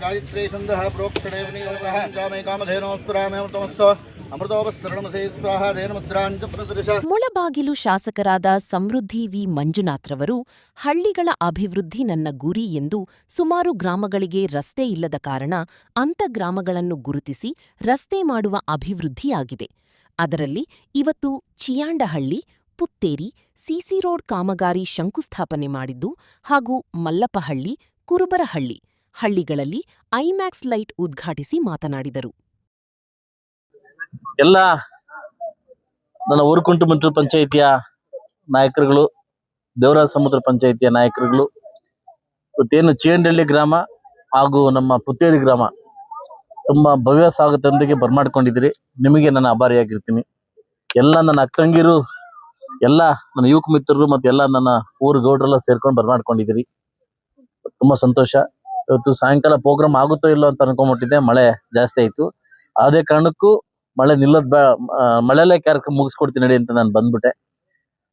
गायत्री छन्दः प्रोक्षणे विनियोगः जामे कामधेनोऽस्तुरामे तमस्त अमृतोपस्सरणमसे स्वाहा ರೇನ ಮುದ್ರಾಂಚ ಪ್ರದರ್ಶ. ಮುಳಬಾಗಿಲು ಶಾಸಕರಾದ ಸಮೃದ್ಧಿ ವಿ ಮಂಜುನಾಥ್ರವರು ಹಳ್ಳಿಗಳ ಅಭಿವೃದ್ಧಿ ನನ್ನ ಗುರಿ ಎಂದು ಸುಮಾರು ಗ್ರಾಮಗಳಿಗೆ ರಸ್ತೆ ಇಲ್ಲದ ಕಾರಣ ಅಂಥ ಗ್ರಾಮಗಳನ್ನು ಗುರುತಿಸಿ ರಸ್ತೆ ಮಾಡುವ ಅಭಿವೃದ್ಧಿಯಾಗಿದೆ. ಅದರಲ್ಲಿ ಇವತ್ತು ಚಿಯಾಂಡಹಳ್ಳಿ, ಪುತ್ತೇರಿ, ಸಿಸಿ ರೋಡ್ ಕಾಮಗಾರಿ ಶಂಕುಸ್ಥಾಪನೆ ಮಾಡಿದ್ದು ಹಾಗೂ ಮಲ್ಲಪಹಳ್ಳಿ, ಕುರುಬರಹಳ್ಳಿ ಹಳ್ಳಿಗಳಲ್ಲಿ ಐಮ್ಯಾಕ್ಸ್ ಲೈಟ್ ಉದ್ಘಾಟಿಸಿ ಮಾತನಾಡಿದರು. ಎಲ್ಲ ನನ್ನ ಊರುಕುಂಟು ಮಂಟೂರು ಪಂಚಾಯಿತಿಯ ನಾಯಕರುಗಳು, ದೇವರಾಜ ಸಮುದ್ರ ಪಂಚಾಯಿತಿಯ ನಾಯಕರುಗಳು, ಇವತ್ತೇನು ಚಿಯಾಂಡಹಳ್ಳಿ ಗ್ರಾಮ ಹಾಗೂ ನಮ್ಮ ಪುತ್ತೇರಿ ಗ್ರಾಮ ತುಂಬಾ ಭವ್ಯ ಸ್ವಾಗತದೊಂದಿಗೆ ಬರ್ಮಾಡ್ಕೊಂಡಿದ್ದೀರಿ. ನಿಮಗೆ ನಾನು ಆಭಾರಿಯಾಗಿರ್ತೀನಿ. ಎಲ್ಲ ನನ್ನ ಅಕ್ಕಂಗಿರು, ಎಲ್ಲ ನನ್ನ ಯುವಕ ಮಿತ್ರರು ಮತ್ತೆ ಎಲ್ಲ ನನ್ನ ಊರು ಗೌಡ್ರೆಲ್ಲ ಸೇರ್ಕೊಂಡು ಬರ್ಮಾಡ್ಕೊಂಡಿದ್ದೀರಿ. ತುಂಬಾ ಸಂತೋಷ. ಇವತ್ತು ಸಾಯಂಕಾಲ ಪ್ರೋಗ್ರಾಮ್ ಆಗುತ್ತೋ ಇಲ್ಲೋ ಅಂತ ಅನ್ಕೊಂಡ್ಬಿಟ್ಟಿದ್ದೆ, ಮಳೆ ಜಾಸ್ತಿ ಆಯ್ತು. ಅದೇ ಕಾರಣಕ್ಕೂ ಮಳೆ ಮಳೆಯಲ್ಲೇ ಕಾರ್ಯಕ್ರಮ ಮುಗಿಸ್ಕೊಡ್ತೀನಿ ನಡಿ ಅಂತ ನಾನು ಬಂದ್ಬಿಟ್ಟೆ.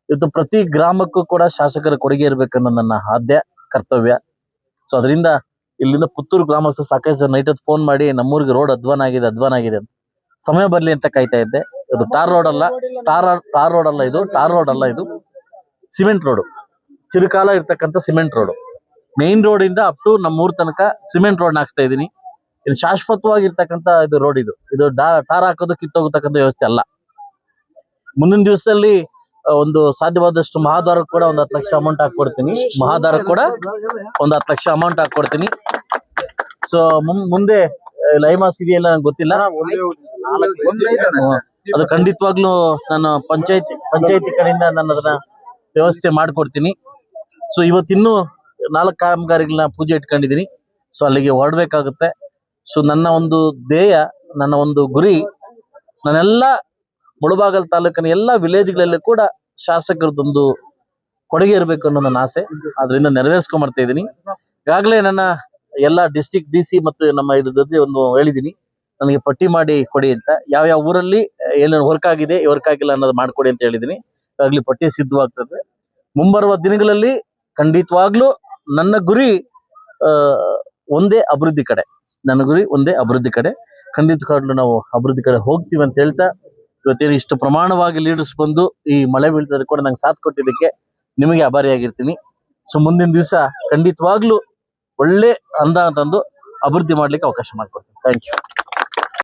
ಇವತ್ತು ಪ್ರತಿ ಗ್ರಾಮಕ್ಕೂ ಕೂಡ ಶಾಸಕರ ಕೊಡುಗೆ ಇರ್ಬೇಕನ್ನೋ ನನ್ನ ಆದ್ಯ ಕರ್ತವ್ಯ. ಸೊ ಅದರಿಂದ ಇಲ್ಲಿಂದ ಪುತ್ತೂರು ಗ್ರಾಮಸ್ಥರು ಸಾಕಷ್ಟು ಜನ ನೈಟ್ ಫೋನ್ ಮಾಡಿ ನಮ್ಮೂರಿಗೆ ರೋಡ್ ಅಧ್ವಾನ ಆಗಿದೆ ಅಂತ ಸಮಯ ಬರ್ಲಿ ಅಂತ ಕಾಯ್ತಾ ಇದ್ದೆ. ಇದು ಟಾರ್ ರೋಡ್ ಅಲ್ಲ, ಇದು ಟಾರ್ ರೋಡ್ ಅಲ್ಲ, ಇದು ಸಿಮೆಂಟ್ ರೋಡ್, ಚಿರಕಾಲ ಇರ್ತಕ್ಕಂಥ ಸಿಮೆಂಟ್ ರೋಡ್. ಮೇನ್ ರೋಡ್ ಇಂದ ಅಪ್ ಟು ನಮ್ಮೂರ್ ತನಕ ಸಿಮೆಂಟ್ ರೋಡ್ ಹಾಕ್ಸ್ತಾ ಇದೀನಿ. ಇದು ಶಾಶ್ವತವಾಗಿರ್ತಕ್ಕಂಥ ಇದು ರೋಡ್. ಇದು ಟಾರ್ ಹಾಕೋದು ಕಿತ್ತೋಗತಕ್ಕಂಥ ವ್ಯವಸ್ಥೆ ಅಲ್ಲ. ಮುಂದಿನ ದಿವಸದಲ್ಲಿ ಒಂದು ಸಾಧ್ಯವಾದಷ್ಟು ಮಹಾದ್ವಾರ ಕೂಡ ಒಂದು 10 ಲಕ್ಷ ಅಮೌಂಟ್ ಹಾಕೊಡ್ತೀನಿ. ಮಹಾದ್ವಾರ ಕೂಡ ಒಂದು 10 ಲಕ್ಷ ಅಮೌಂಟ್ ಹಾಕೊಡ್ತೀನಿ. ಸೊ ಮುಂದೆ ಲೈಮಾಸ್ ಇದೆಯಲ್ಲ ನಂಗೆ ಗೊತ್ತಿಲ್ಲ, ಅದು ಖಂಡಿತವಾಗ್ಲೂ ನಾನು ಪಂಚಾಯತಿ ಕಡೆಯಿಂದ ನಾನು ಅದನ್ನ ವ್ಯವಸ್ಥೆ ಮಾಡ್ಕೊಡ್ತೀನಿ. ಸೊ ಇವತ್ತಿನ್ನೂ 4 ಕಾಮಗಾರಿಗಳನ್ನ ಪೂಜೆ ಇಟ್ಕೊಂಡಿದ್ದೀನಿ. ಸೊ ಅಲ್ಲಿಗೆ ಹೊರಡ್ಬೇಕಾಗುತ್ತೆ. ಸೊ ನನ್ನ ಒಂದು ಧ್ಯೇಯ, ನನ್ನ ಒಂದು ಗುರಿ, ನಾನೆಲ್ಲ ಮುಳಬಾಗಲ್ ತಾಲೂಕಿನ ಎಲ್ಲ ವಿಲೇಜ್ಗಳಲ್ಲಿ ಕೂಡ ಶಾಸಕರದೊಂದು ಕೊಡುಗೆ ಇರಬೇಕು ಅನ್ನೋ ನನ್ನ ಆಸೆ. ಅದರಿಂದ ನೆರವೇರಿಸ್ಕೊಂಡ್ಬರ್ತಾ ಇದ್ದೀನಿ. ಈಗಾಗಲೇ ನನ್ನ ಎಲ್ಲ ಡಿಸ್ಟ್ರಿಕ್ಟ್ DC ಮತ್ತು ನಮ್ಮ ಇದ್ರ ಒಂದು ಹೇಳಿದ್ದೀನಿ, ನನಗೆ ಪಟ್ಟಿ ಮಾಡಿ ಕೊಡಿ ಅಂತ. ಯಾವ ಊರಲ್ಲಿ ಏನು ವರ್ಕ್ ಆಗಿದೆ, ವರ್ಕ್ ಆಗಿಲ್ಲ ಅನ್ನೋದು ಮಾಡ್ಕೊಡಿ ಅಂತ ಹೇಳಿದ್ದೀನಿ. ಈಗಾಗಲೇ ಪಟ್ಟಿ ಸಿದ್ಧವಾಗ್ತದೆ. ಮುಂಬರುವ ದಿನಗಳಲ್ಲಿ ಖಂಡಿತವಾಗ್ಲೂ ನನ್ನ ಗುರಿ ಒಂದೇ ಅಭಿವೃದ್ಧಿ ಕಡೆ. ನನ್ನ ಗುರಿ ಒಂದೇ ಅಭಿವೃದ್ಧಿ ಕಡೆ. ಖಂಡಿತವಾಗ್ಲೂ ನಾವು ಅಭಿವೃದ್ಧಿ ಕಡೆ ಹೋಗ್ತೀವಿ ಅಂತ ಹೇಳ್ತಾ, ಇವತ್ತೇನು ಇಷ್ಟು ಪ್ರಮಾಣವಾಗಿ ಲೀಡರ್ಸ್ ಬಂದು ಈ ಮಳೆ ಬೀಳ್ತದೆ ಕೂಡ ನಂಗೆ ಸಾಥ್ ಕೊಟ್ಟಿದ್ದಕ್ಕೆ ನಿಮಗೆ ಆಭಾರಿಯಾಗಿರ್ತೀನಿ. ಸೊ ಮುಂದಿನ ದಿವಸ ಖಂಡಿತವಾಗ್ಲೂ ಒಳ್ಳೆ ಅನುದಾನ ತಂದು ಅಭಿವೃದ್ಧಿ ಮಾಡ್ಲಿಕ್ಕೆ ಅವಕಾಶ ಮಾಡ್ಕೊಡ್ತೀನಿ. Thank you.